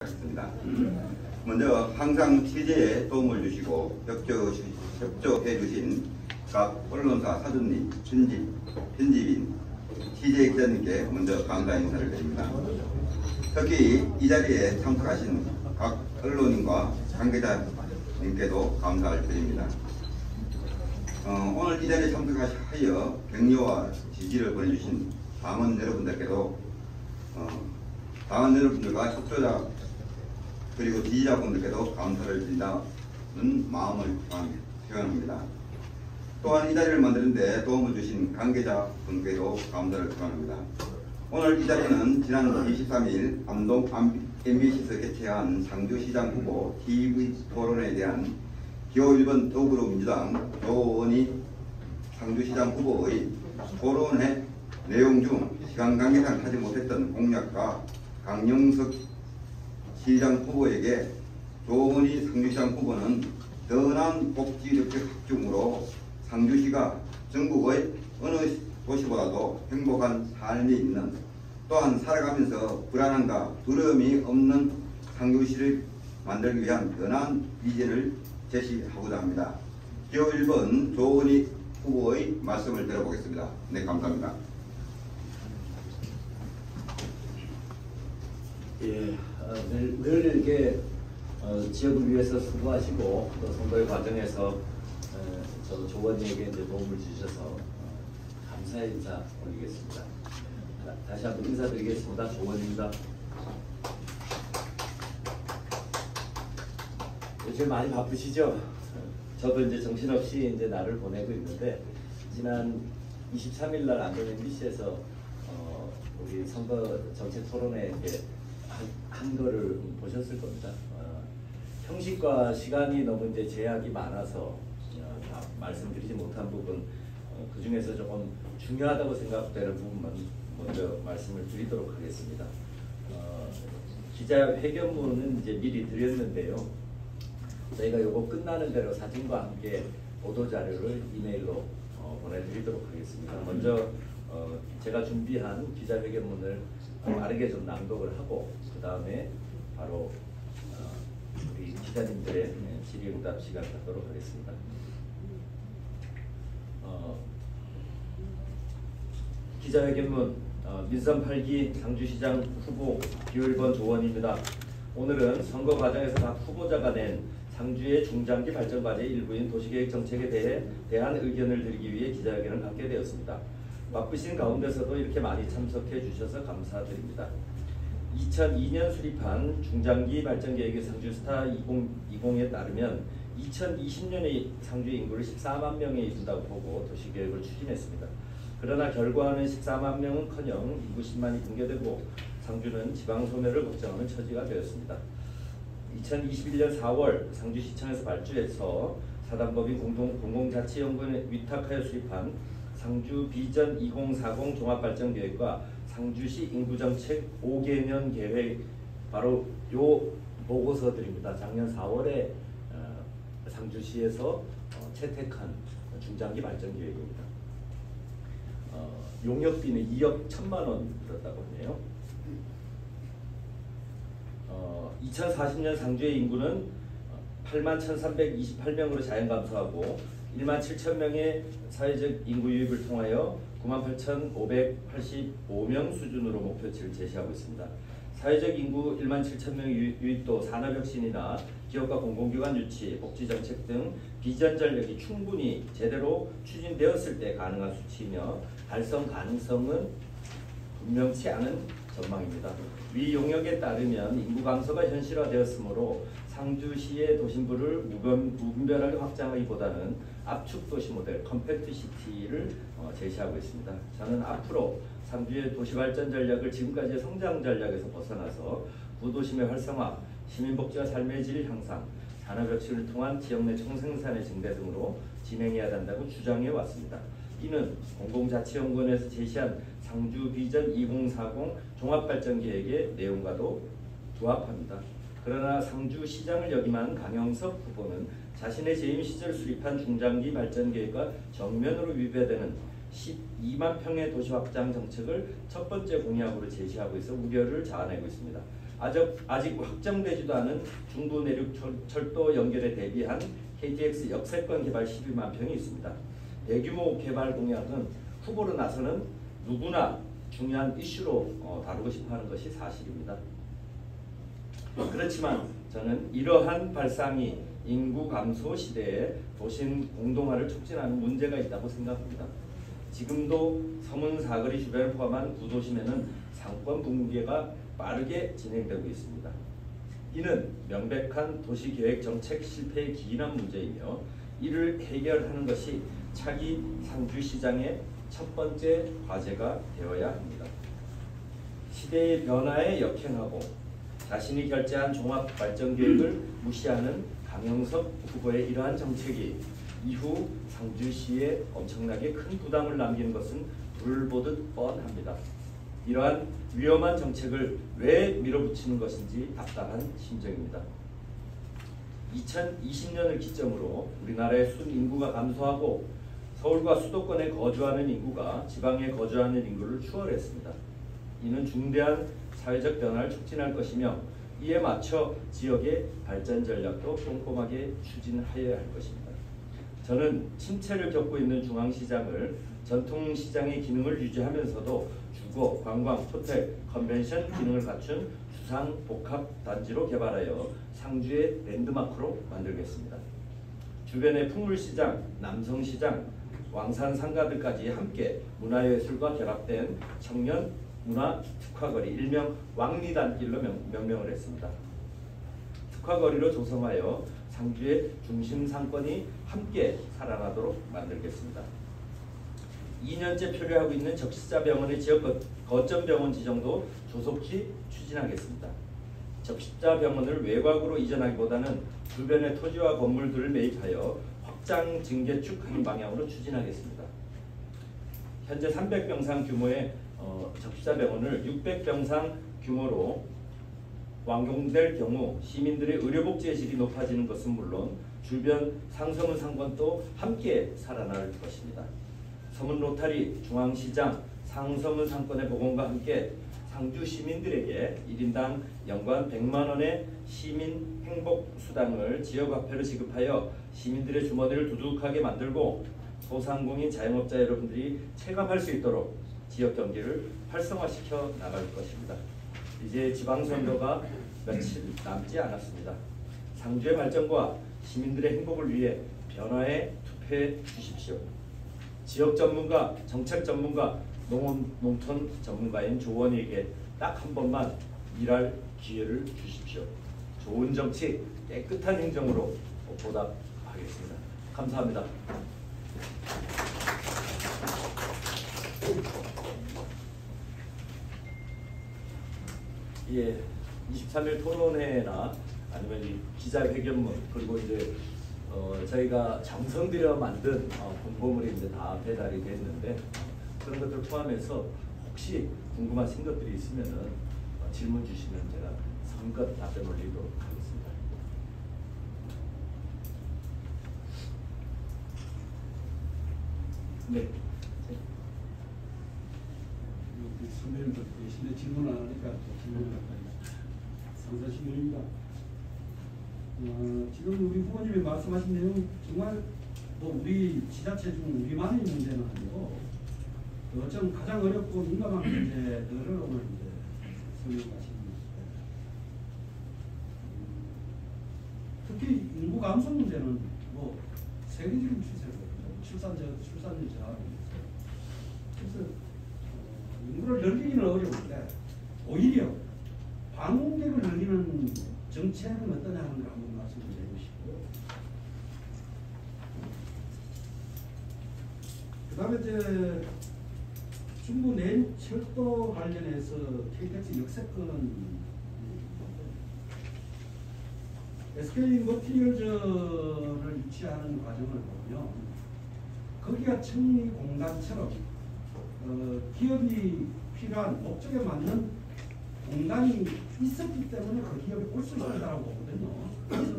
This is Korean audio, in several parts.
하겠습니다. 먼저 항상 취재에 도움을 주시고 협조해 주신 각 언론사 사장님, 편집인, 취재 기자님께 먼저 감사 인사를 드립니다. 특히 이 자리에 참석하신 각 언론인과 관계자님께도 감사를 드립니다. 오늘 이 자리에 참석하여 격려와 지지를 보내주신 당원 여러분들께도 당원 여러분들과 협조자 그리고 지지자분들께도 감사를 드린다는 마음을 표현합니다. 또한 이 자리를 만드는 데 도움을 주신 관계자분께도 감사를 표현합니다. 오늘 이 자리는 지난 23일 안동 MBC에서 개최한 상주시장 후보 TV 토론에 대한 기호 1번 더불어민주당 조원희 상주시장 후보의 토론회 내용 중 시간 관계상 하지 못했던 공약과 강용석 시장 후보에게 조원희 상주시장 후보는 더 나은 복지력적 확충으로 상주시가 전국의 어느 도시보다도 행복한 삶이 있는, 또한 살아가면서 불안함과 두려움이 없는 상주시를 만들기 위한 더 나은 비전을 제시하고자 합니다. 기호 1번 조원희 후보의 말씀을 들어보겠습니다. 네, 감사합니다. 예, 늘 이렇게 지역을 위해서 수고하시고 또 선거의 과정에서 저 조원희에게 이제 도움을 주셔서 감사의 인사 올리겠습니다. 다시 한번 인사드리겠습니다. 조원희입니다. 요즘 많이 바쁘시죠? 저도 이제 정신없이 이제 날을 보내고 있는데, 지난 23일 날 안동 MBC에서 우리 선거 정책 토론회 이렇게 한 거를 보셨을 겁니다. 형식과 시간이 너무 이제 제약이 많아서 다 말씀드리지 못한 부분, 그 중에서 조금 중요하다고 생각되는 부분만 먼저 말씀을 드리도록 하겠습니다. 기자회견문은 이제 미리 드렸는데요. 저희가 요거 끝나는 대로 사진과 함께 보도자료를 이메일로 보내드리도록 하겠습니다. 먼저 제가 준비한 기자회견문을 빠르게 좀 낭독을 하고, 그 다음에 바로 우리 기자님들의 질의응답 시간 갖도록 하겠습니다. 기자회견문 민선 8기 상주시장 후보 기호 1번 조원희입니다. 오늘은 선거 과정에서 각 후보자가 낸 상주의 중장기 발전 과제의 일부인 도시계획 정책에 대한 의견을 드리기 위해 기자회견을 갖게 되었습니다. 바쁘신 가운데서도 이렇게 많이 참석해 주셔서 감사드립니다. 2002년 수립한 중장기 발전 계획의 상주스타 2020에 따르면 2020년에 상주 인구를 14만 명에 이른다고 보고 도시계획을 추진했습니다. 그러나 결과는 14만 명은커녕 인구 10만이 붕괴되고 상주는 지방소멸을 걱정하는 처지가 되었습니다. 2021년 4월 상주시청에서 발주해서 사단법인 공공자치연구원에 위탁하여 수립한 상주 비전 2040 종합발전계획과 상주시 인구정책 5개년 계획, 바로 요 보고서들입니다. 작년 4월에 상주시에서 채택한 중장기 발전계획입니다. 용역비는 2억 1천만 원 들었다고 하네요. 2040년 상주의 인구는 8만 1,328명으로 자연 감소하고 1만 7천 명의 사회적 인구 유입을 통하여 9만 8,585명 수준으로 목표치를 제시하고 있습니다. 사회적 인구 1만 7천 명 유입도 산업혁신이나 기업과 공공기관 유치, 복지정책 등 비전 전략이 충분히 제대로 추진되었을 때 가능한 수치이며 달성 가능성은 분명치 않은 전망입니다. 위 용역에 따르면 인구 감소가 현실화되었으므로 상주시의 도심부를 무분별하게 확장하기보다는 압축 도시 모델 컴팩트 시티를 제시하고 있습니다. 저는 앞으로 상주의 도시발전 전략을 지금까지의 성장 전략에서 벗어나서 구도심의 활성화, 시민복지와 삶의 질 향상, 산업혁신을 통한 지역 내 총생산의 증대 등으로 진행해야 한다고 주장해 왔습니다. 이는 공공자치연구원에서 제시한 상주 비전 2040 종합발전계획의 내용과도 부합합니다. 그러나 상주시장을 역임한 강영석 후보는 자신의 재임 시절 수립한 중장기 발전계획과 정면으로 위배되는 12만 평의 도시 확장 정책을 첫 번째 공약으로 제시하고 있어 우려를 자아내고 있습니다. 아직 확정되지도 않은 중부 내륙 철도 연결에 대비한 KTX 역세권 개발 12만 평이 있습니다. 대규모 개발 공약은 후보로 나서는 누구나 중요한 이슈로 다루고 싶어하는 것이 사실입니다. 그렇지만 저는 이러한 발상이 인구 감소 시대에 도심 공동화를 촉진하는 문제가 있다고 생각합니다. 지금도 서문 사거리 주변을 포함한 구도심에는 상권 붕괴가 빠르게 진행되고 있습니다. 이는 명백한 도시계획 정책 실패에 기인한 문제이며 이를 해결하는 것이 차기 상주시장의 첫 번째 과제가 되어야 합니다. 시대의 변화에 역행하고 자신이 결제한 종합발전계획을 무시하는 강영석 후보의 이러한 정책이 이후 상주시에 엄청나게 큰 부담을 남기는 것은 불을 보듯 뻔합니다. 이러한 위험한 정책을 왜 밀어붙이는 것인지 답답한 심정입니다. 2020년을 기점으로 우리나라의 순인구가 감소하고 서울과 수도권에 거주하는 인구가 지방에 거주하는 인구를 추월했습니다. 이는 중대한 사회적 변화를 촉진할 것이며 이에 맞춰 지역의 발전 전략도 꼼꼼하게 추진하여야 할 것입니다. 저는 침체를 겪고 있는 중앙시장을 전통시장의 기능을 유지하면서도 주거, 관광, 호텔, 컨벤션 기능을 갖춘 수상 복합단지로 개발하여 상주의 랜드마크로 만들겠습니다. 주변의 풍물시장, 남성시장, 왕산 상가들까지 함께 문화예술과 결합된 청년 문화 특화거리, 일명 왕리단길로 명명을 했습니다. 특화거리로 조성하여 상주의 중심 상권이 함께 살아나도록 만들겠습니다. 2년째 표류하고 있는 적십자병원의 지역 거점 병원 지정도 조속히 추진하겠습니다. 적십자병원을 외곽으로 이전하기보다는 주변의 토지와 건물들을 매입하여 확장 증개축하는 방향으로 추진하겠습니다. 현재 300병상 규모의 적십자병원을 600병상 규모로 완공될 경우 시민들의 의료복지의 질이 높아지는 것은 물론 주변 상서문 상권도 함께 살아날 것입니다. 서문 로타리, 중앙시장, 상서문 상권의 복원과 함께 상주 시민들에게 1인당 연간 100만 원의 시민 행복수당을 지역화폐로 지급하여 시민들의 주머니를 두둑하게 만들고 소상공인 자영업자 여러분들이 체감할 수 있도록 지역 경제를 활성화시켜 나갈 것입니다. 이제 지방선거가 며칠 남지 않았습니다. 상주의 발전과 시민들의 행복을 위해 변화에 투표해 주십시오. 지역 전문가, 정책 전문가, 농촌 전문가인 조원에게 딱 한 번만 일할 기회를 주십시오. 좋은 정치, 깨끗한 행정으로 보답하겠습니다. 감사합니다. 예, 23일 토론회나 아니면 이 기자회견문 그리고 이제 저희가 정성 들여 만든 공보물이 이제 다 배달이 됐는데 그런 것들 포함해서 혹시 궁금하신 것들이 있으면은 질문 주시면 제가 성껏 답변 올리도록 하겠습니다. 네. 선배님들 계신데 질문 안 하니까 질문을 상사신문입니다. 지금 우리 후보님이 말씀하신 내용 정말 뭐 우리 지자체 중 우리만의 문제는 아니고 어쩜 가장 어렵고 민감한 문제들을 오늘 이제 설명하시는 특히 인구 감소 문제는 뭐 세계적인 추세거든요. 출산율 저하입니다. 그래서 인구를 늘리기는 어려운데 오히려 방문객을 늘리는 정책은 어떠냐 하는 걸 한번 말씀을 드리고 싶고요. 그 다음에 이제 중부 내륙 철도 관련해서 KTX 역세권 SK 머티리얼즈를 유치하는 과정을 보면 거기가 청리공단처럼 기업이 필요한 목적에 맞는 공단이 있었기 때문에 그 기업이 올 수 있다고 보거든요. 그래서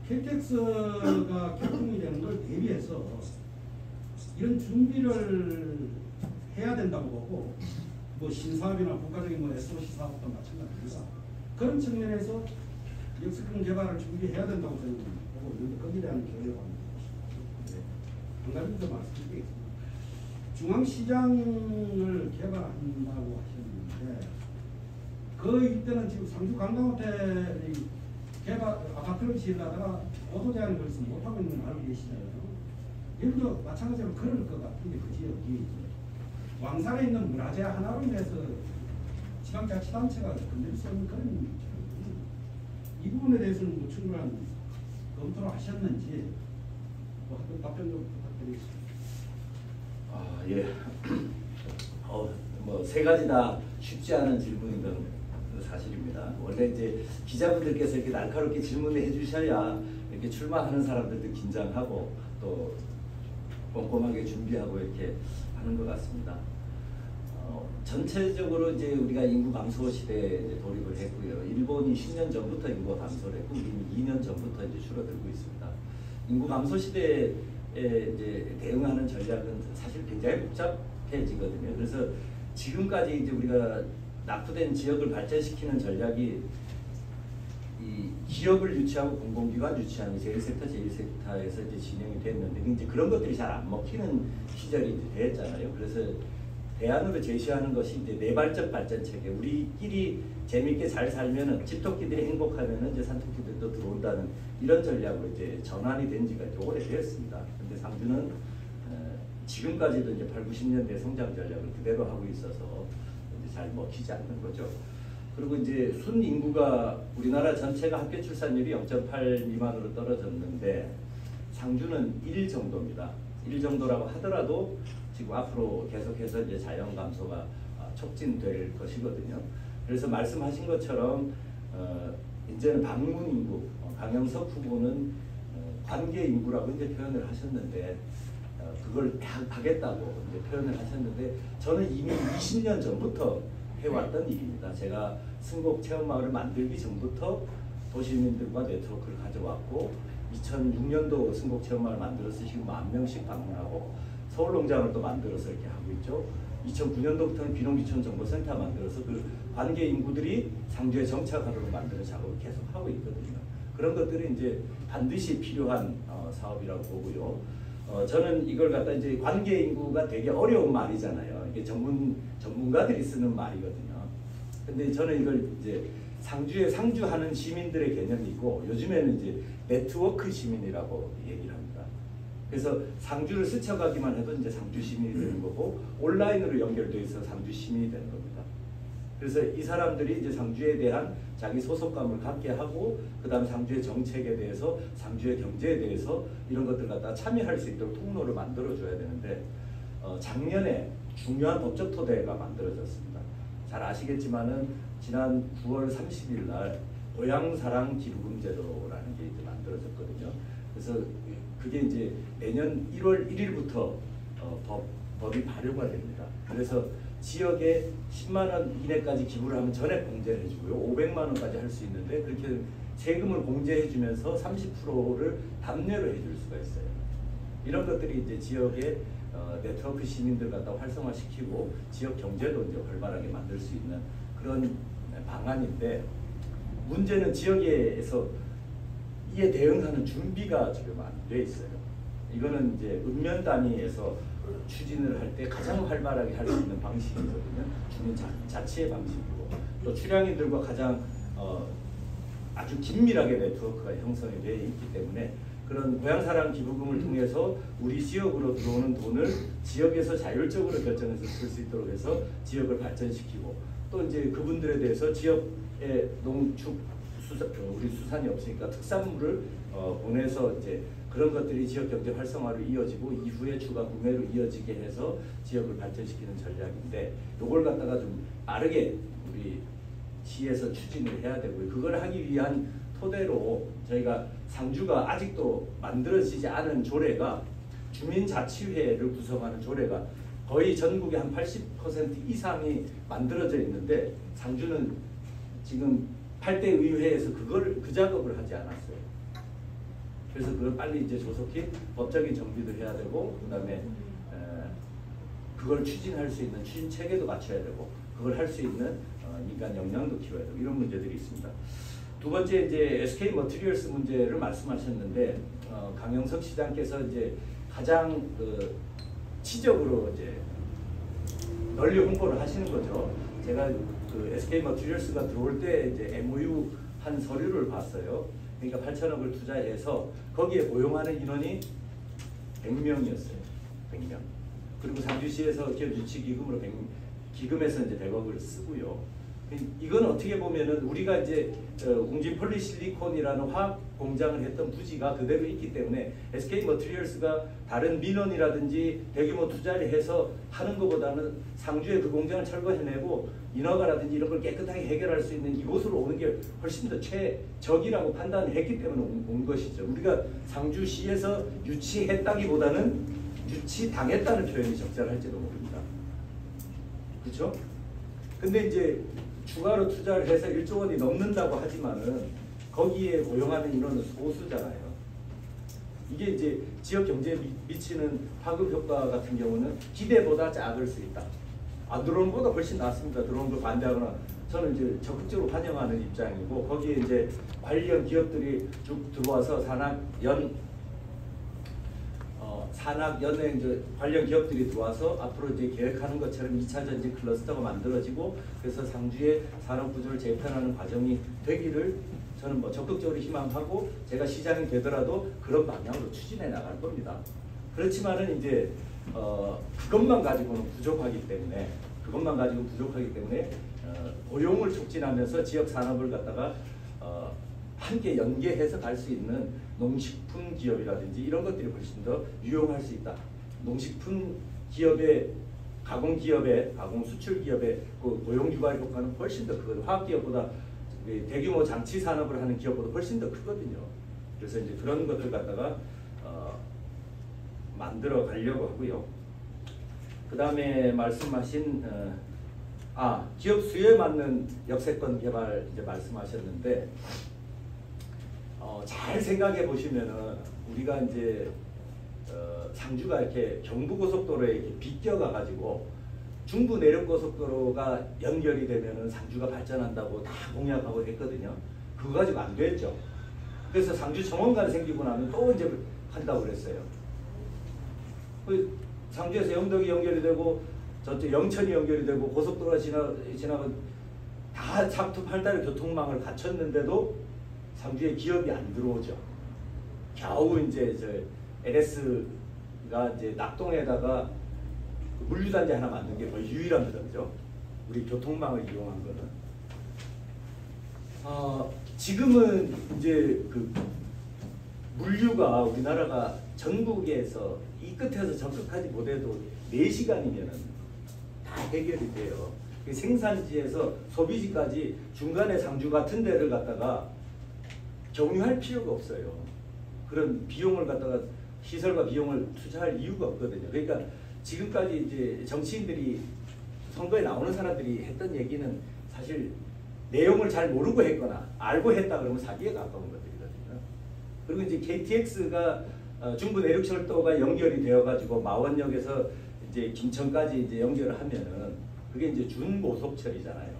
KTX가 개통이 되는 걸 대비해서 이런 준비를 해야 된다고 보고 뭐 신사업이나 국가적인 뭐 SOC 사업도 마찬가지입니다. 그런 측면에서 역세권 개발을 준비해야 된다고 저는 보고 있는데 거기에 대한 교육을 합니다. 한 가지 더 말씀드리겠습니다. 중앙시장을 개발한다고 하셨는데 그 이때는 지금 상주 관광호텔이 개발 아파트를 지으려다가 보도 제한을 걸려서 못하고 있는 걸 알고 계시잖아요. 여기도 마찬가지로 그럴 것 같은데 그 지역이 왕산에 있는 문화재 하나로 인해서 지방자치단체가 건들 수 없는 그런 지역이 이 부분에 대해서는 뭐 충분한 검토를 하셨는지 뭐 답변 좀 부탁드리겠습니다. 아, 예. 뭐 세 가지 다 쉽지 않은 질문인 건 사실입니다. 원래 이제 기자분들께서 이렇게 날카롭게 질문을 해주셔야 이렇게 출마하는 사람들도 긴장하고 또 꼼꼼하게 준비하고 이렇게 하는 것 같습니다. 전체적으로 이제 우리가 인구 감소 시대에 이제 돌입을 했고요. 일본이 10년 전부터 인구가 감소를 했고 우리는 2년 전부터 이제 줄어들고 있습니다. 인구 감소 시대에 이제 대응하는 전략은 사실 굉장히 복잡해지거든요. 그래서 지금까지 이제 우리가 낙후된 지역을 발전시키는 전략이 이 기업을 유치하고 공공기관 유치하는 제1섹터, 제2섹터에서 이제 진행이 됐는데 이제 그런 것들이 잘 안 먹히는 시절이 이제 됐잖아요. 그래서 대안으로 제시하는 것이 이제 내발적 발전 체계. 우리끼리 재밌게 잘 살면은 집토끼들이 행복하면은 이제 산토끼들도 들어온다는 이런 전략으로 이제 전환이 된 지가 이제 오래되었습니다. 근데 상주는 지금까지도 이제 8, 90년대 성장 전략을 그대로 하고 있어서 이제 잘 먹히지 않는 거죠. 그리고 이제 순 인구가 우리나라 전체가 학교 출산율이 0.8 미만으로 떨어졌는데 상주는 1 정도입니다. 1 정도라고 하더라도 지금 앞으로 계속해서 이제 자연 감소가 촉진될 것이거든요. 그래서 말씀하신 것처럼 이제는 방문 인구, 강영석 후보는 관계 인구라고 이제 표현을 하셨는데 그걸 하겠다고 이제 표현을 하셨는데 저는 이미 20년 전부터 해왔던 일입니다. 제가 승곡 체험마을을 만들기 전부터 도시민들과 네트워크를 가져왔고 2006년도 승곡 체험마을 만들어서 지금 10,000명씩 방문하고 서울농장을 또 만들어서 이렇게 하고 있죠. 2009년도부터는 비농기촌 정보센터 만들어서 그 관계 인구들이 상주에 정착하도록 만드는 작업을 계속 하고 있거든요. 그런 것들이 이제 반드시 필요한 사업이라고 보고요. 저는 이걸 갖다 이제 관계 인구가 되게 어려운 말이잖아요. 이게 전문가들이 쓰는 말이거든요. 근데 저는 이걸 이제 상주에 상주하는 시민들의 개념이 있고 요즘에는 이제 네트워크 시민이라고 얘기를 합니다. 그래서 상주를 스쳐가기만 해도 이제 상주 시민이 되는 거고 온라인으로 연결되어 있어 상주 시민이 되는 겁니다. 그래서 이 사람들이 이제 상주에 대한 자기 소속감을 갖게 하고 그다음 상주의 정책에 대해서 상주의 경제에 대해서 이런 것들 갖다 참여할 수 있도록 통로를 만들어줘야 되는데 작년에 중요한 법적 토대가 만들어졌습니다. 잘 아시겠지만은 지난 9월 30일 날 고향사랑 기부금 제도라는 게 이제 만들어졌거든요. 그래서 그게 이제 내년 1월 1일부터 법이 발효가 됩니다. 그래서 지역에 10만 원 이내까지 기부를 하면 전액 공제를 해주고요. 500만 원까지 할 수 있는데 그렇게 세금을 공제해주면서 30%를 담례로 해줄 수가 있어요. 이런 것들이 이제 지역의 네트워크 시민들 갖다 활성화시키고 지역 경제도 이제 활발하게 만들 수 있는 그런 방안인데 문제는 지역에서 이에 대응하는 준비가 지금 안 돼 있어요. 이거는 이제 읍면 단위에서 추진을 할 때 가장 활발하게 할 수 있는 방식이거든요. 주민 자치의 방식이고 또 출향인들과 가장 아주 긴밀하게 네트워크가 형성이 되어 있기 때문에 그런 고향사랑 기부금을 통해서 우리 지역으로 들어오는 돈을 지역에서 자율적으로 결정해서 쓸 수 있도록 해서 지역을 발전시키고 또 이제 그분들에 대해서 지역의 농축 우리 수산이 없으니까 특산물을 보내서 이제 그런 것들이 지역 경제 활성화로 이어지고 이후에 추가 구매로 이어지게 해서 지역을 발전시키는 전략인데 이걸 갖다가 좀 빠르게 우리 시에서 추진을 해야 되고요. 그걸 하기 위한 토대로 저희가 상주가 아직도 만들어지지 않은 조례가 주민자치회를 구성하는 조례가 거의 전국의 한 80% 이상이 만들어져 있는데 상주는 지금 8대 의회에서 그 작업을 하지 않았어요. 그래서 그걸 빨리 이제 조속히 법적인 정비도 해야 되고 그다음에 그걸 추진할 수 있는 추진 체계도 갖춰야 되고 그걸 할 수 있는 인간 역량도 키워야 되고 이런 문제들이 있습니다. 두 번째 이제 SK 머티리얼스 문제를 말씀하셨는데 강영석 시장께서 이제 가장 치적으로 이제 널리 홍보를 하시는 거죠. 제가 그 SK 머티리얼스가 들어올 때 이제 MOU 한 서류를 봤어요. 그러니까 8천억을 투자해서 거기에 고용하는 인원이 100명이었어요. 100명. 그리고 상주시에서 기업 유치 기금으로 기금에서 이제 100억을 쓰고요. 이건 어떻게 보면은 우리가 이제 웅진 폴리실리콘이라는 화학 공장을 했던 부지가 그대로 있기 때문에 SK 머티리얼스가 다른 민원이라든지 대규모 투자를 해서 하는 것보다는 상주에 그 공장을 철거해내고 인허가라든지 이런 걸 깨끗하게 해결할 수 있는 이곳으로 오는 게 훨씬 더 최적이라고 판단을 했기 때문에 온 것이죠. 우리가 상주시에서 유치했다기보다는 유치당했다는 표현이 적절할지도 모릅니다. 그렇죠? 근데 이제 추가로 투자를 해서 1조 원이 넘는다고 하지만은 거기에 고용하는 인원은 소수잖아요. 이게 이제 지역 경제에 미치는 파급 효과 같은 경우는 기대보다 작을 수 있다. 안 들어온 것보다 훨씬 낫습니다. 들어온 걸 반대하거나 저는 이제 적극적으로 환영하는 입장이고 거기에 이제 관련 기업들이 쭉 들어와서 산학연행 이제 관련 기업들이 들어와서 앞으로 이제 계획하는 것처럼 2차 전지 클러스터가 만들어지고 그래서 상주의 산업 구조를 재편하는 과정이 되기를 저는 뭐 적극적으로 희망하고 제가 시장이 되더라도 그런 방향으로 추진해 나갈 겁니다. 그렇지만은 이제 그것만 가지고는 부족하기 때문에 고용을 촉진하면서 지역 산업을 갖다가 함께 연계해서 갈 수 있는 농식품 기업이라든지 이런 것들이 훨씬 더 유용할 수 있다. 농식품 기업의 가공 기업의 가공 수출 기업의 그 고용 유발 효과는 훨씬 더 크거든요. 화학 기업보다 대규모 장치 산업을 하는 기업보다 훨씬 더 크거든요. 그래서 이제 그런 것들 갖다가 만들어 가려고 하고요. 그 다음에 말씀하신 기업 수요에 맞는 역세권 개발 이제 말씀하셨는데 잘 생각해 보시면은 우리가 이제 상주가 이렇게 경부고속도로에 이렇게 비껴가 가지고 중부 내륙고속도로가 연결이 되면은 상주가 발전한다고 다 공약하고 했거든요. 그거 가지고 안 됐죠. 그래서 상주 정원간 생기고 나면 또 이제 한다고 그랬어요. 상주에서 영덕이 연결이 되고 저쪽 영천이 연결이 되고 고속도로가 지나고 다 삼투팔다리 교통망을 갖췄는데도 상주에 기업이 안 들어오죠. 겨우 이제 LS가 이제 낙동에다가 물류단지 하나 만든 게 거의 유일합니다, 그죠? 우리 교통망을 이용한 거는. 지금은 이제 그 물류가 우리나라가 전국에서 이 끝에서 저 끝까지 못해도 4시간이면은 다 해결이 돼요. 생산지에서 소비지까지 중간에 상주 같은 데를 갖다가 경유할 필요가 없어요. 그런 비용을 갖다가 시설과 비용을 투자할 이유가 없거든요. 그러니까 지금까지 이제 정치인들이 선거에 나오는 사람들이 했던 얘기는 사실 내용을 잘 모르고 했거나 알고 했다 그러면 사기에 가까운 것들이거든요. 그리고 이제 KTX가 중부 내륙철도가 연결이 되어가지고 마원역에서 이제 김천까지 이제 연결을 하면은 그게 이제 준고속철이잖아요.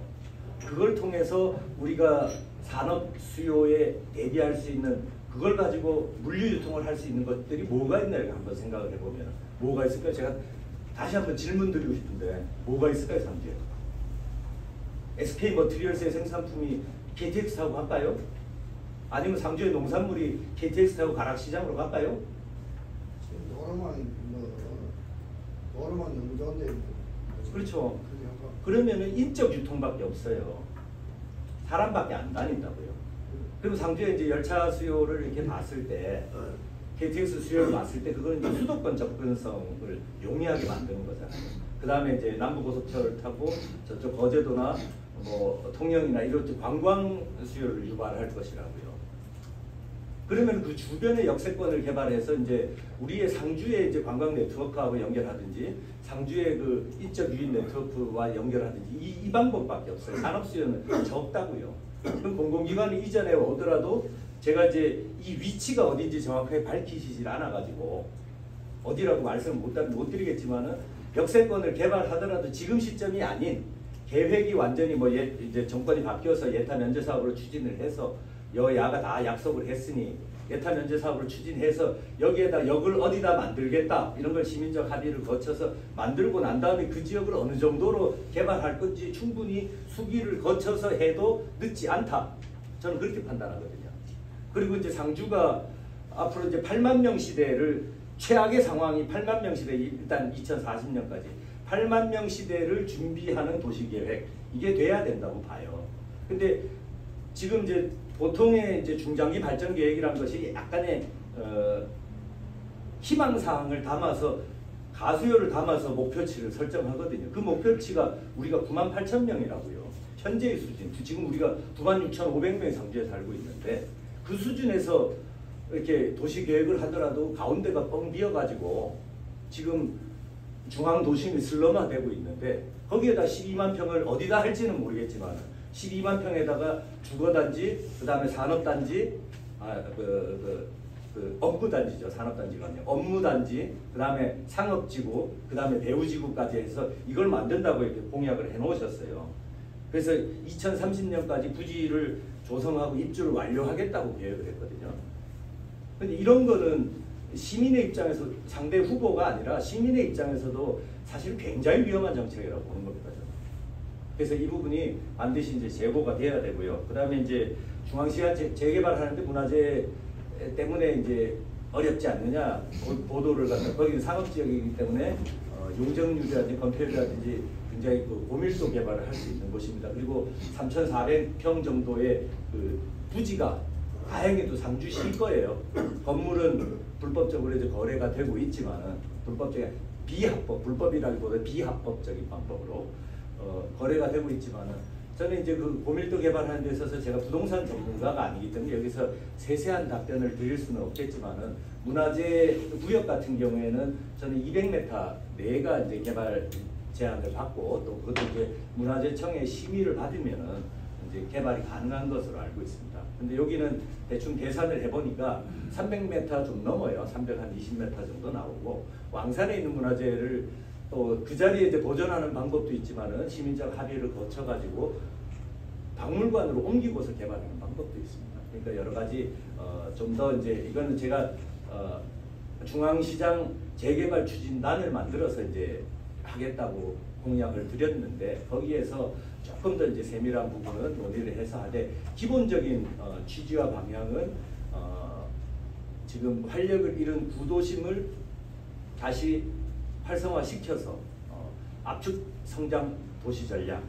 그걸 통해서 우리가 산업 수요에 대비할 수 있는 그걸 가지고 물류 유통을 할 수 있는 것들이 뭐가 있나요? 한번 생각을 해보면 뭐가 있을까요? 제가 다시 한번 질문 드리고 싶은데 뭐가 있을까요? 상주에 SK 머티리얼스의 생산품이 KTX 타고 갈까요? 아니면 상주의 농산물이 KTX 타고 가락시장으로 갈까요? 도로만 너무 좋은데. 그렇죠. 그러면은 인적 유통밖에 없어요. 사람밖에 안 다닌다고요. 그리고 상주에 이제 열차 수요를 이렇게 봤을 때, KTX 수요를 봤을 때 그거는 이제 수도권 접근성을 용이하게 만드는 거잖아요. 그 다음에 이제 남부고속철을 타고 저쪽 거제도나 뭐 통영이나 이런 관광 수요를 유발할 것이라고요. 그러면 그 주변의 역세권을 개발해서 이제 우리의 상주의 이제 관광 네트워크하고 연결하든지 상주의 그 인적 유인 네트워크와 연결하든지 이 방법밖에 없어요. 산업 수요는 적다고요. 그럼 공공기관이 이전에 오더라도 제가 이제 이 위치가 어딘지 정확하게 밝히시질 않아가지고 어디라고 말씀을 못 드리겠지만은 역세권을 개발하더라도 지금 시점이 아닌 계획이 완전히 뭐 이제 정권이 바뀌어서 예타 면제 사업으로 추진을 해서 여야가 다 약속을 했으니 예타 면제 사업을 추진해서 여기에다 역을 어디다 만들겠다 이런 걸 시민적 합의를 거쳐서 만들고 난 다음에 그 지역을 어느 정도로 개발할 건지 충분히 수기를 거쳐서 해도 늦지 않다. 저는 그렇게 판단하거든요. 그리고 이제 상주가 앞으로 이제 8만 명 시대를 최악의 상황이 8만 명 시대 일단 2040년까지 8만 명 시대를 준비하는 도시계획 이게 돼야 된다고 봐요. 근데 지금 이제 보통의 이제 중장기 발전 계획이라는 것이 약간의 희망 사항을 담아서 가수요를 담아서 목표치를 설정하거든요. 그 목표치가 우리가 98,000명이라고요. 현재의 수준. 지금 우리가 96,500명의 상주에 살고 있는데 그 수준에서 이렇게 도시 계획을 하더라도 가운데가 뻥 비어가지고 지금 중앙 도심이 슬럼화되고 있는데 거기에다 12만 평을 어디다 할지는 모르겠지만 12만 평에다가 주거단지, 그 다음에 산업단지, 업무단지죠. 산업단지가 아니라 업무단지, 그 다음에 상업지구, 그 다음에 배후지구까지 해서 이걸 만든다고 이렇게 공약을 해놓으셨어요. 그래서 2030년까지 부지를 조성하고 입주를 완료하겠다고 계획을 했거든요. 근데 이런 거는 시민의 입장에서 상대 후보가 아니라 시민의 입장에서도 사실 굉장히 위험한 정책이라고 보는 겁니다. 저는. 그래서 이 부분이 반드시 이제 제고가 돼야 되고요. 그 다음에 이제 중앙시장 재개발하는데 문화재 때문에 이제 어렵지 않느냐 보도를 갖다 거기는 상업지역이기 때문에 용적률이라든지 건폐율이라든지 굉장히 그 고밀도 개발을 할 수 있는 곳입니다. 그리고 3,400평 정도의 그 부지가 다행히도 상주시일 거예요. 건물은 불법적으로 이제 거래가 되고 있지만은 불법적인 비합법, 불법이라기보다 비합법적인 방법으로 거래가 되고 있지만은 저는 이제 그 고밀도 개발하는 데 있어서 제가 부동산 전문가가 아니기 때문에 여기서 세세한 답변을 드릴 수는 없겠지만은 문화재 구역 같은 경우에는 저는 200m 내가 이제 개발 제안을 받고 또 그것도 이제 문화재청의 심의를 받으면은 이제 개발이 가능한 것으로 알고 있습니다. 근데 여기는 대충 계산을 해보니까 300m 좀 넘어요. 320m 정도 나오고 왕산에 있는 문화재를 또 그 자리에 이제 보존하는 방법도 있지만은 시민적 합의를 거쳐가지고 박물관으로 옮기고서 개발하는 방법도 있습니다. 그러니까 여러 가지 좀 더 이제 이거는 제가 중앙시장 재개발 추진단을 만들어서 이제 하겠다고 공약을 드렸는데 거기에서 조금 더 이제 세밀한 부분은 논의를 해서 하되 기본적인 취지와 방향은 지금 활력을 잃은 구도심을 다시 활성화시켜서 압축 성장 도시 전략,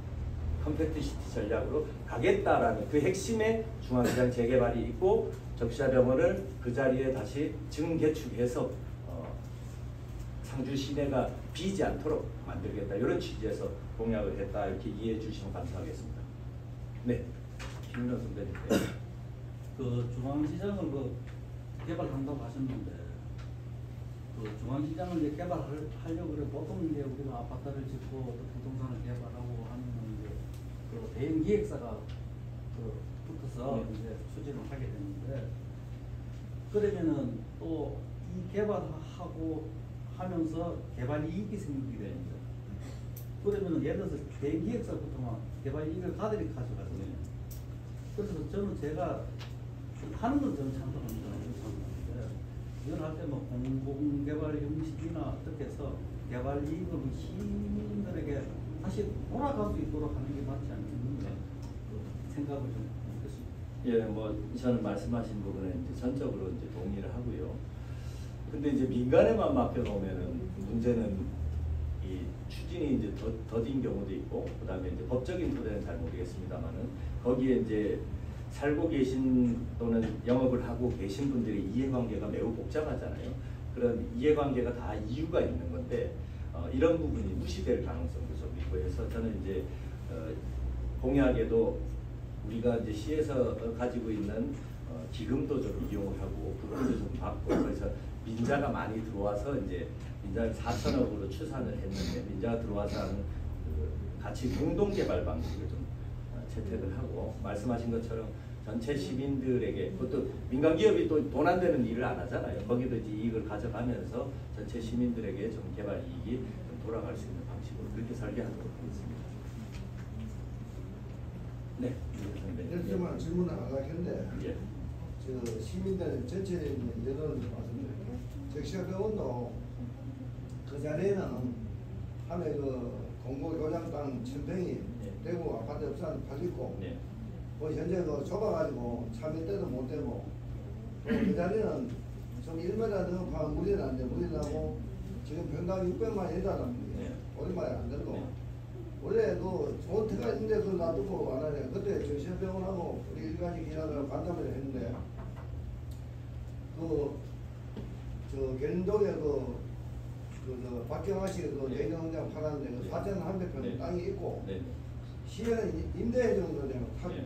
컴팩트 시티 전략으로 가겠다라는 그 핵심의 중앙시장 재개발이 있고 적시자병원을 그 자리에 다시 증개축해서 상주 시내가 비지 않도록 만들겠다 이런 취지에서 공약을 했다 이렇게 이해해 주시면 감사하겠습니다. 네, 김윤호 선배님. 그 중앙시장을 그 개발한다고 하셨는데 그 중앙시장을 이제 개발하려고 그래 보통 이제 우리가 아파트를 짓고 또 부동산을 개발하고 하는 이제 그 대형 기획사가 그 붙어서 이제 추진을 하게 되는데 그러면은 또 이 개발하고 하면서 개발 이익이 생기게 되는데 그러면은 예를 들어서 대형 기획사부터만 개발 이익을 가들이 가져가거든요. 그래서 저는 제가 하는 건 저는 찬성합니다. 이걸 할 때 뭐 공공개발 형식이나 어떻게 해서 개발 이익을 시민들에게 다시 돌아갈 수 있도록 하는 게 맞지 않겠는가 생각을 좀 해보겠습니다. 예, 뭐 저는 말씀하신 부분에 이제 전적으로 이제 동의를 하고요. 근데 이제 민간에만 맡겨놓으면은 문제는 이 추진이 이제 더딘 경우도 있고, 그 다음에 이제 법적인 토대는 잘 모르겠습니다만은 거기에 이제 살고 계신 또는 영업을 하고 계신 분들의 이해관계가 매우 복잡하잖아요. 그런 이해관계가 다 이유가 있는 건데 이런 부분이 무시될 가능성도 좀 있고 해서 저는 이제 공약에도 우리가 이제 시에서 가지고 있는 기금도 좀 이용을 하고 그것도 좀 받고 그래서 민자가 많이 들어와서 이제 민자를 4천억으로 추산을 했는데 민자가 들어와서 하는 그 같이 공동 개발 방식을 좀 채택을 하고 말씀하신 것처럼 전체 시민들에게 그것도 민간 기업이 또 돈 안 되는 일을 안 하잖아요. 거기도 이제 이익을 가져가면서 전체 시민들에게 좀 개발 이익이 좀 돌아갈 수 있는 방식으로 그렇게 설계하도록 하겠습니다. 네. 이렇게만 질문을 안 하겠는데 예. 저 시민들 전체적인 여론을 봤습니다. 적시병원도 그 자리에는 함에 그 공고교장 땅 1000평이 예. 대구 아파트 업산 팔리고 네. 뭐 현재 그 좁아가지고 참여 때도 못 되고 또 그 자리는 좀 1m 넘어가면 물이 나는데 물이 나고 지금 평당 600만 원이라는 네. 얼마에 안 들고 네. 원래 그 좋은 태가 있는데 그 놔두고 안 하냐. 그때 정신병원하고 우리 일가지 기자들하고 간담회를 했는데 저 견동에 저 박경화 씨그 내정장 팔았는데 그 4,300평 네. 땅이 있고 네. 시에는 임대 정도 되면 네.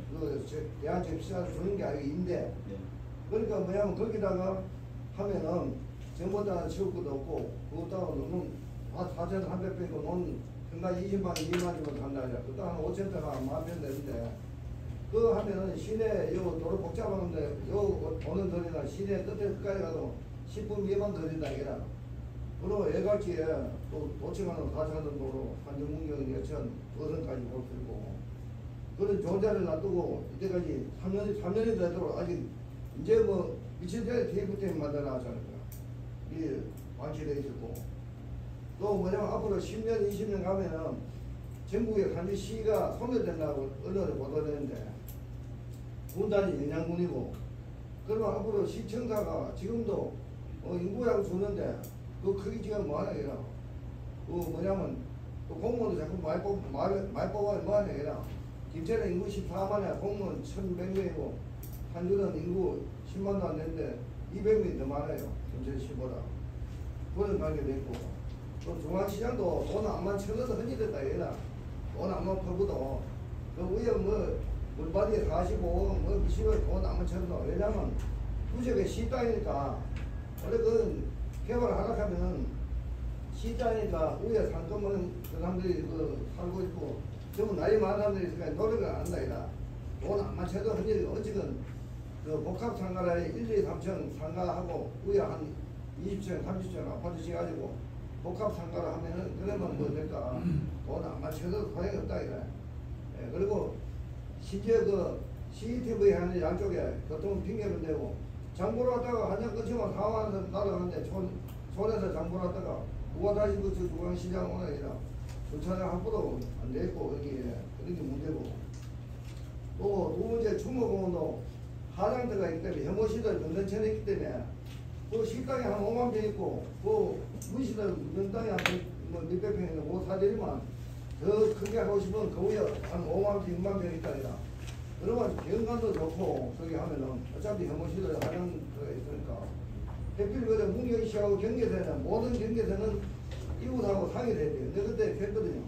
대한접시사를 주는 게 아니고 임대. 네. 그러니까 뭐냐면 거기다가 하면은 정보 땅을 치울 것도 없고 그것다가 너무 4,300평이고 논 평당 20만 원, 2만 원 주면 간다. 그것도 한 5,000평, 한 10,000평 되는데 그거 하면은 시내 요 도로 복잡한데 요 오는 거리가 시내 끝에 끝까지 가도 10분 미만 거리다 이게라. 그리고 애갈지에 또 도청하는 4차선 도로 한정문경 예천 어선까지 볼 수 있고 그런 좋은 자리를 놔두고 이때까지 3년이 되도록 아직 이제 뭐 미친 전에 테이프 때문에 만들어 놨잖아요. 이 완치되어 있었고 또 뭐냐면 앞으로 10년, 20년 가면은 전국에 간지 시가 소멸된다고 언론에 보도되는데 군단이 영양군이고 그러면 앞으로 시청사가 지금도 인구양 주는데 그 크기 지금 뭐하냐 이라 그 뭐냐면 또 공무원도 자꾸 많이 뽑아야 뭐하냐 이라 김천은 인구 14만이야 공무원 1,100명이고 한주는 인구 10만도 안 되는데 200명이 더 많아요 김천시보다 그런 관계도 있고 또 중앙시장도 돈 안만 쳐넣어서 흔들렸다 이라 돈 안만 퍼부도 그 위에 뭐 물바디에 45억 뭐 미시고 돈 안만 쳐넣어 왜냐면 구적에 시 땅이니까 원래 그 개발을 하락하면 시장이니까 위에 상권은 그 사람들이 그 살고 있고 전부 나이 많은 사람들이 있으니까 노력을 안 한다 이라 돈 안 맞춰도 흔히 어쨌든 그 복합 상가에 1, 2, 3층 상가하고 위에 한 20층, 30층 아파트 지어가지고 복합 상가를 하면은 그러면 뭐 될까 돈 안 맞춰도 소용이 없다 이라 예, 그리고 심지어 그 CCTV 하는 양쪽에 교통 핑계를 대고 장보러 갔다가 한장 끊치면 상황에서 날아가는데 촌에서 장보러 갔다가 누가 다시 그 중앙시장 오나 이라 주차장 한 번도 안 됐고 여기에 그런 게 문제고 또 두 번째 충무공원도 하장터가 있기 때문에 혐오시설 명단천에 있기 때문에 그 식당에 한 5만 평 있고 그 문시설 명당에 한 몇백 평 있는 그 사들이만 더 크게 하고 싶으면 그 위에 한 5만 평, 6만 평 있다 이라 그러면 경관도 좋고 저기 하면은 어차피 혐오시설 하장터가 있으니까 대필 그래 문경시하고 경계선은 모든 경계선은 이웃하고 상의를 해야 돼요. 내가 그때 했거든요.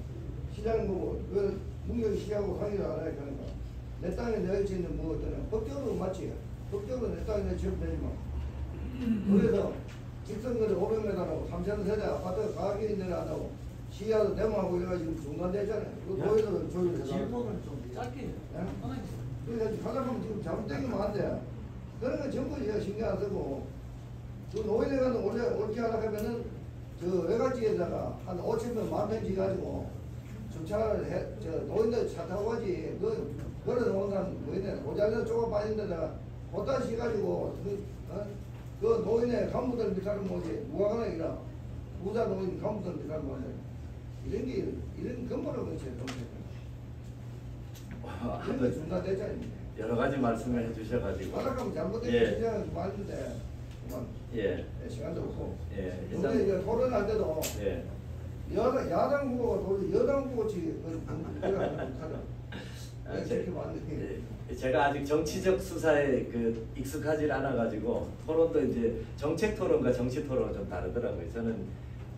시장 보고 왜 문경시하고 상의를 안 해야 하니까 내 땅에 내가 짓는 뭐 어떠냐 법적으로 맞지. 법적으로 내 땅에 내가 지으면 되지만 그래서 직선거리 500m라고 3,000세대 아파트 가격이 내려간다고 시야도 데모하고 이래가지고 중단됐잖아요. 그 도에서 조율해서 질문을 좀 짧게 해요. 편하게 해요. 그래서 하다보면 지금 잘못되기만 한데 그런 건 전부 제가 신경 안 쓰고 그 노인에 가는 올게 하락하면은 저 외갓집에다가 한 5,000명 10,000명 지어가지고 주차를 해, 노인들 차 타고 가지 그런 농산 노인네 모자라서 조금 빠진 데다가 보따 씌가지고 그 노인네 간부들 밑으로 뭐지 무화과나 이라 부자 노인 간부들 밑으로 뭐지 이런 근본을 그렇지 이런 게 중단되잖아요. 여러 가지 말씀을 해주셔가지고 하락하면 잘못된 예. 시장을 많은데 그만 예. 시간도 없고 예. 우리 이제 토론할 때도 예. 야당 후보가 도저히 여당 후보지 제가 아직 정치적 수사에 그 익숙하지 않아가지고 토론도 이제 정책 토론과 정치 토론은 좀 다르더라고요. 저는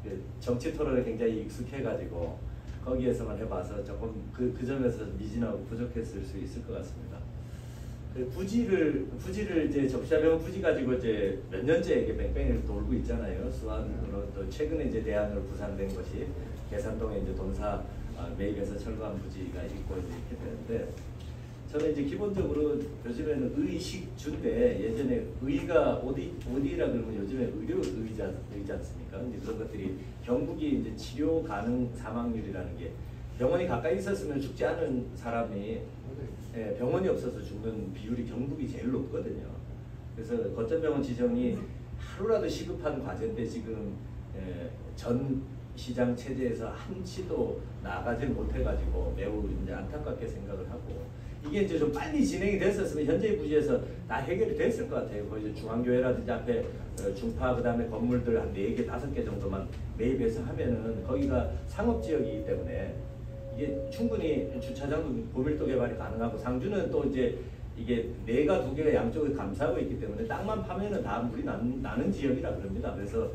그 정치 토론에 굉장히 익숙해가지고 거기에서만 해봐서 조금 그 점에서 미진하고 부족했을 수 있을 것 같습니다. 그 부지를 이제 접시자병원 부지 가지고 이제 몇 년째 이게 뺑뺑이를 돌고 있잖아요. 수완으로 또 최근에 이제 대안으로 부산된 것이 계산동에 이제 돈사 매입해서 철거한 부지가 있고 이제 이렇게 되는데 저는 이제 기본적으로 요즘에는 의식주인데 예전에 의가 어디라 그러면 요즘에 의료의지 않습니까? 이제 그런 것들이 경북이 이제 치료 가능 사망률이라는 게 병원이 가까이 있었으면 죽지 않은 사람이 병원이 없어서 죽는 비율이 경북이 제일 높거든요. 그래서 거점병원 지정이 하루라도 시급한 과제인데 지금 전 시장 체제에서 한치도 나가질 못해가지고 매우 이제 안타깝게 생각을 하고, 이게 이제 좀 빨리 진행이 됐었으면 현재 부지에서 다 해결이 됐을 것 같아요. 거의 중앙교회라든지 앞에 중파 그다음에 건물들 한 4개, 5개 정도만 매입해서 하면은 거기가 상업지역이기 때문에 이게 충분히 주차장도 고밀도 개발이 가능하고, 상주는 또 이제 이게 내가 2개가 양쪽을 감싸고 있기 때문에 땅만 파면은 다 물이 나는 지역이라 그럽니다. 그래서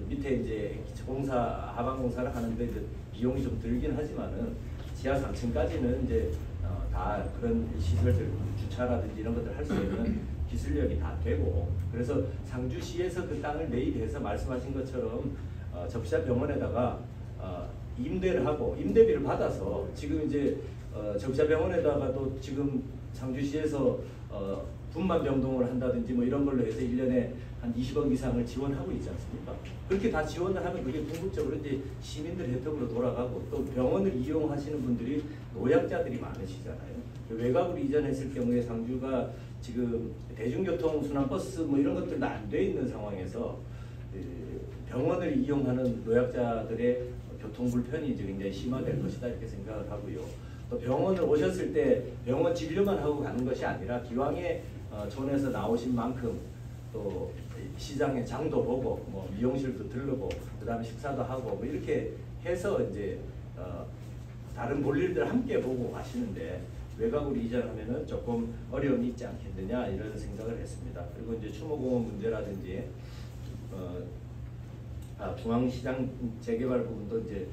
밑에 이제 공사, 하방 공사를 하는데 이제 비용이 좀 들긴 하지만은 지하 3층까지는 이제 다 그런 시설들, 주차라든지 이런 것들 할 수 있는 기술력이 다 되고, 그래서 상주시에서 그 땅을 매입해서 말씀하신 것처럼 접시자 병원에다가 임대를 하고 임대비를 받아서 지금 이제 접시자 병원에다가 또 지금 상주시에서 분만 병동을 한다든지 뭐 이런 걸로 해서 1년에 한 20억 이상을 지원하고 있지 않습니까? 그렇게 다 지원을 하면 그게 궁극적으로 이제 시민들 혜택으로 돌아가고, 또 병원을 이용하시는 분들이 노약자들이 많으시잖아요. 외곽으로 이전했을 경우에 상주가 지금 대중교통 순환버스 뭐 이런 것들도 안 돼 있는 상황에서 병원을 이용하는 노약자들의 교통 불편이 이제 굉장히 심화될 것이다 이렇게 생각을 하고요. 또 병원을 오셨을 때 병원 진료만 하고 가는 것이 아니라 기왕에 촌에서 나오신 만큼 또 시장의 장도 보고 뭐 미용실도 들르고 그다음에 식사도 하고 뭐 이렇게 해서 이제 다른 볼일들 함께 보고 가시는데 외곽으로 이전하면은 조금 어려움이 있지 않겠느냐 이런 생각을 했습니다. 그리고 이제 추모공원 문제라든지 중앙시장 재개발 부분도 이제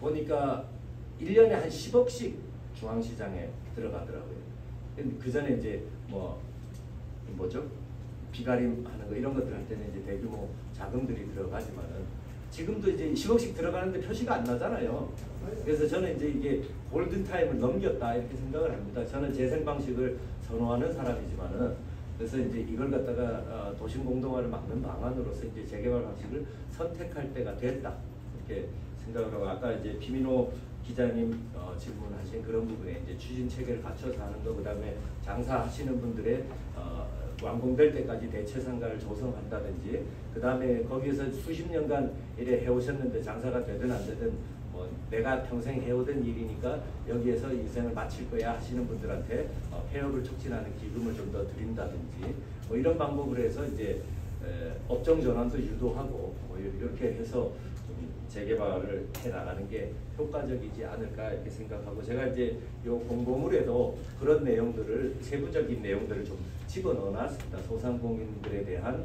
보니까 1년에 한 10억씩 중앙시장에 들어가더라고요. 그 전에 이제 뭐죠? 비가림 하는 거 이런 것들 할 때는 이제 대규모 자금들이 들어가지만은 지금도 이제 10억씩 들어가는데 표시가 안 나잖아요. 그래서 저는 이제 이게 골든타임을 넘겼다 이렇게 생각을 합니다. 저는 재생 방식을 선호하는 사람이지만은 그래서 이제 이걸 갖다가 도심 공동화를 막는 방안으로서 이제 재개발 방식을 선택할 때가 됐다 이렇게 생각을 하고, 아까 이제 피민호 기자님 질문하신 그런 부분에 이제 추진 체계를 갖춰서 하는 거, 그다음에 장사하시는 분들의 완공될 때까지 대체 상가를 조성한다든지, 그다음에 거기에서 수십 년간 이래 해오셨는데 장사가 되든 안 되든 뭐 내가 평생 해오던 일이니까 여기에서 인생을 마칠 거야 하시는 분들한테 폐업을 촉진하는 기금을 좀 더 드린다든지 뭐 이런 방법으로 해서 이제 업종 전환도 유도하고 뭐 이렇게 해서 좀 재개발을 해 나가는 게 효과적이지 않을까 이렇게 생각하고, 제가 이제 요 공고물에도 그런 내용들을 세부적인 내용들을 좀 집어넣어 놨습니다. 소상공인들에 대한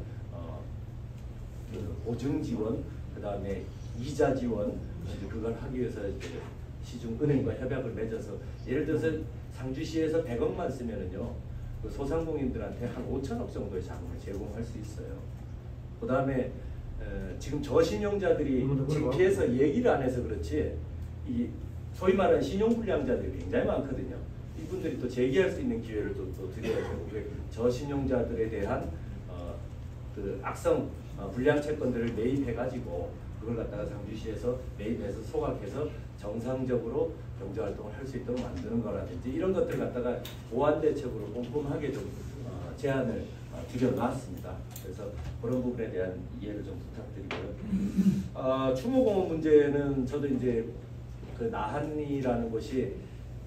보증 지원, 그다음에 이자 지원, 그걸 하기 위해서 이제 시중은행과 협약을 맺어서 예를 들어서 상주시에서 100억만 쓰면은요, 그 소상공인들한테 한 5천억 정도의 자금을 제공할 수 있어요. 그다음에 지금 저신용자들이 창피해서 얘기를 안 해서 그렇지 이 소위 말하는 신용불량자들이 굉장히 많거든요. 이분들이 또 제기할 수 있는 기회를 또 드려야 되고, 저신용자들에 대한 그 악성 불량 채권들을 매입해가지고 그걸 갖다가 상주시에서 매입해서 소각해서 정상적으로 경제활동을 할 수 있도록 만드는 거라든지 이런 것들 갖다가 보완 대책으로 꼼꼼하게 좀 제안을 드려놨습니다. 그래서 그런 부분에 대한 이해를 좀 부탁드리고요. 추모공원 문제는 저도 이제 그 나한이라는 곳이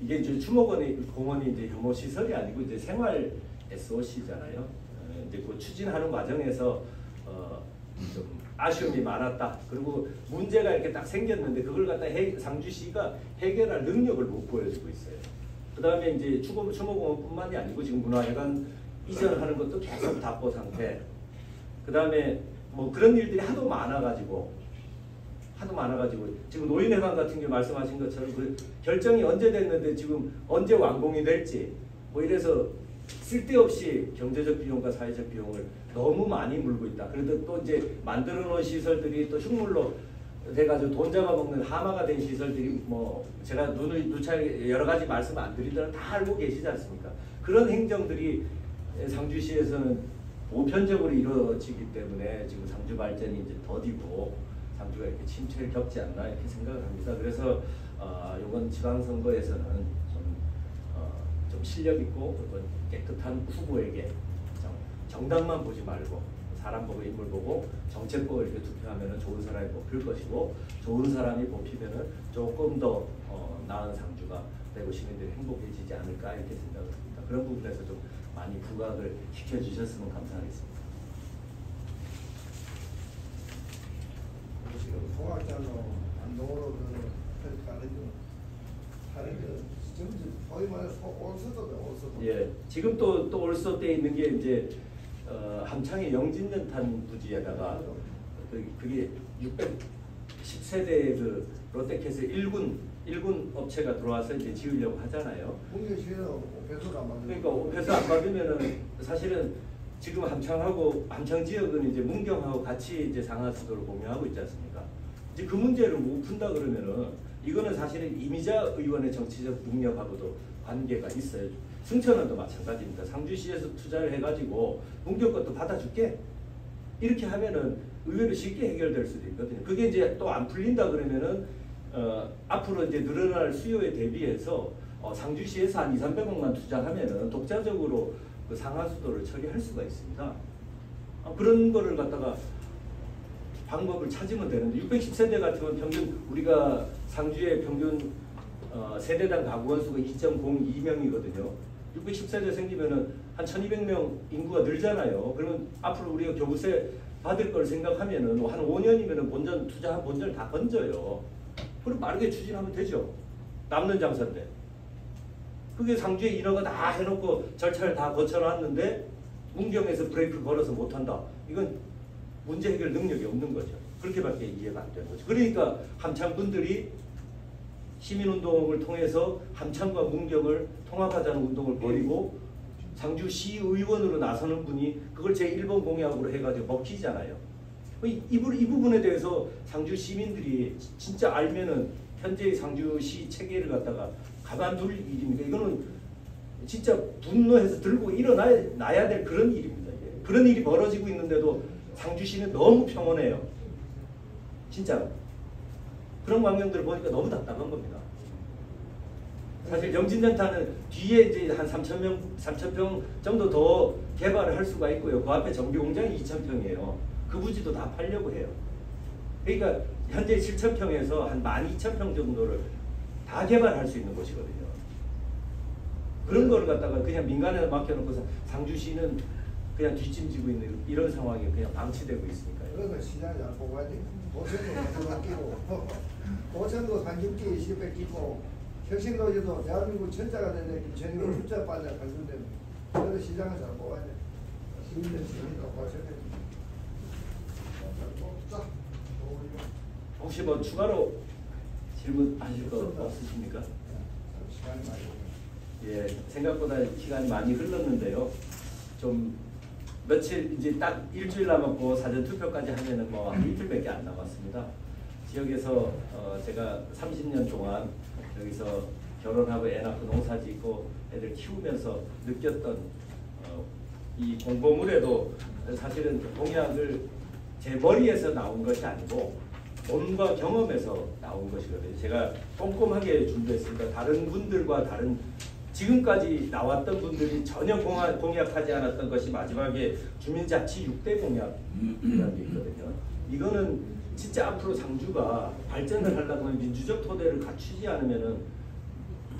이게 이제 추모공원이 이제 혐오 시설이 아니고 이제 생활 SOC잖아요. 이제 그 추진하는 과정에서 좀 아쉬움이 많았다. 그리고 문제가 이렇게 딱 생겼는데 그걸 갖다 상주시가 해결할 능력을 못 보여주고 있어요. 그 다음에 이제 추모공원뿐만이 아니고 지금 문화회관 이전하는 것도 계속 답보 상태. 그 다음에 뭐 그런 일들이 하도 많아가지고 지금 노인회관 같은 경우 말씀하신 것처럼 그 결정이 언제 됐는데 지금 언제 완공이 될지 뭐 이래서 쓸데없이 경제적 비용과 사회적 비용을 너무 많이 물고 있다. 그래도 또 이제 만들어 놓은 시설들이 또 흉물로 돼가지고 돈 잡아먹는 하마가 된 시설들이 뭐 제가 누차게 여러 가지 말씀 안 드리더라도 다 알고 계시지 않습니까? 그런 행정들이 상주시에서는 보편적으로 이루어지기 때문에 지금 상주 발전이 이제 더디고 상주가 이렇게 침체를 겪지 않나 이렇게 생각을 합니다. 그래서 이번 지방선거에서는 좀 좀 실력 있고 어떤 깨끗한 후보에게 정당만 보지 말고 사람 보고 인물 보고 정책 보고 이렇게 투표하면은 좋은 사람이 뽑힐 것이고 좋은 사람이 뽑히면은 조금 더 나은 상주가 되고 시민들이 행복해지지 않을까 이렇게 생각을 합니다. 그런 부분에서 좀 많이 부각을 시켜주셨으면 감사하겠습니다. 지금 송악장로 안동으로 가는 지금 거의 말해서 올수도다 올수도. 예, 지금 또 올소 때 있는 게 이제 함창의 영진연탄 부지에다가 그게 610세대 그 롯데캐슬 1군 업체가 들어와서 이제 지으려고 하잖아요. 문경시에는 오페소를 안 받는. 그러니까 오페소 안 받으면은 사실은 지금 함창 지역은 이제 문경하고 같이 이제 상하수도를 공유하고 있지 않습니까? 이제 그 문제를 못 푼다 그러면은 이거는 사실은 이미자 의원의 정치적 능력하고도 관계가 있어요. 승천원도 마찬가지입니다. 상주시에서 투자를 해가지고 문경 것도 받아줄게. 이렇게 하면은 의외로 쉽게 해결될 수도 있거든요. 그게 이제 또 안 풀린다 그러면은 앞으로 이제 늘어날 수요에 대비해서 상주시에서 한 200~300억만 투자하면은 독자적으로 그 상하수도를 처리할 수가 있습니다. 그런 거를 갖다가 방법을 찾으면 되는데 610세대 같은 건 평균 우리가 상주의 평균 세대당 가구 원수가 2.02명이거든요. 610세대 생기면은 한 1200명 인구가 늘잖아요. 그러면 앞으로 우리가 교부세 받을 걸 생각하면은 한 5년이면은 본전 투자한 본전을 다 건져요. 그럼 빠르게 추진하면 되죠. 남는 장사인데. 그게 상주에 인허가 다 해놓고 절차를 다 거쳐놨는데 문경에서 브레이크 걸어서 못한다. 이건 문제 해결 능력이 없는 거죠. 그렇게밖에 이해가 안 되는 거죠. 그러니까 함창 분들이 시민운동을 통해서 함창과 문경을 통합하자는 운동을 벌이고 상주시의원으로 나서는 분이 그걸 제1번 공약으로 해가지고 먹히잖아요. 이 부분에 대해서 상주 시민들이 진짜 알면은 현재의 상주시 체계를 갖다가 가만둘 일입니까? 이거는 진짜 분노해서 들고 일어나야 될 그런 일입니다. 이게. 그런 일이 벌어지고 있는데도 상주시는 너무 평온해요. 진짜 그런 광경들을 보니까 너무 답답한 겁니다. 사실 영진연탄은 뒤에 이제 한 3,000평 정도 더 개발을 할 수가 있고요. 그 앞에 정비공장이 2,000평이에요. 그 부지도 다 팔려고 해요. 그러니까 현재 7,000평에서 한 12,000평 정도를 다 개발할 수 있는 곳이거든요. 그런 거를 갖다가 그냥 민간에 맡겨놓고서 상주시는 그냥 뒷짐지고 있는 이런 상황이 그냥 방치되고 있으니까요. 그래서 시장에 잘 뽑아야 돼. 도천도 맡기고 도천도 상륙기 20배 끼고 혁신도시도 대한민국 천자가 되는 김천이고 숫자 빨리 발전되는. 그래서 시장을 잘 뽑아야 돼. 시민들 시민도 고쳐야 돼. 혹시 뭐 추가로 질문하실 거 없으십니까? 시간이 많이 예, 생각보다 시간이 많이 흘렀는데요. 좀 며칠 이제 딱 일주일 남았고 사전 투표까지 하면은 뭐 한 이틀밖에 안 남았습니다. 지역에서 제가 30년 동안 여기서 결혼하고 애 낳고 농사 짓고 애들 키우면서 느꼈던 이 공보물에도 사실은 공약을 제 머리에서 나온 것이 아니고 몸과 경험에서 나온 것이거든요. 제가 꼼꼼하게 준비했습니다. 다른 분들과 다른 지금까지 나왔던 분들이 전혀 공약하지 않았던 것이 마지막에 주민자치 6대 공약이라는 게 있거든요. 이거는 진짜 앞으로 상주가 발전을 하려고 하면 민주적 토대를 갖추지 않으면은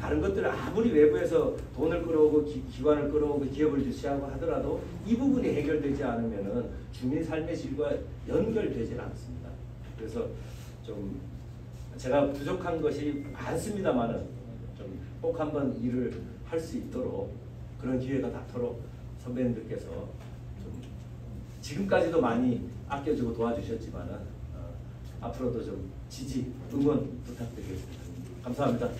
다른 것들을 아무리 외부에서 돈을 끌어오고 기관을 끌어오고 기업을 유치하고 하더라도 이 부분이 해결되지 않으면은 주민 삶의 질과 연결되질 않습니다. 그래서 좀 제가 부족한 것이 많습니다만은 좀 꼭 한번 일을 할 수 있도록 그런 기회가 닿도록 선배님들께서 좀 지금까지도 많이 아껴주고 도와주셨지만은 앞으로도 좀 지지 응원 부탁드리겠습니다. 감사합니다.